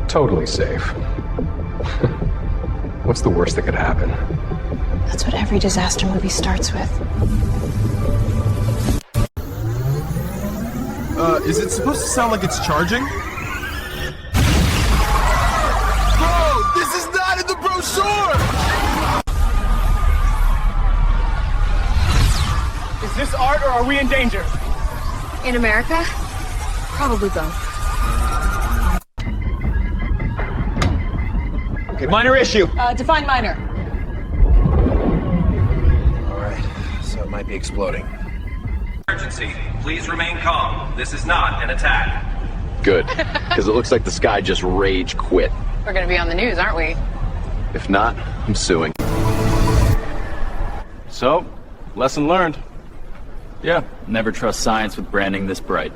Totally safe. What's the worst that could happen? That's what every disaster movie starts with. Is it supposed to sound like it's charging? Bro, this is not in the brochure! Is this art or are we in danger? In America? Probably both. Okay, minor issue. Define minor. All right, so it might be exploding. Emergency. Please remain calm. This is not an attack. Good, because it looks like the sky just rage quit. We're gonna be on the news, aren't we? If not, I'm suing. So, lesson learned. Yeah, never trust science with branding this bright.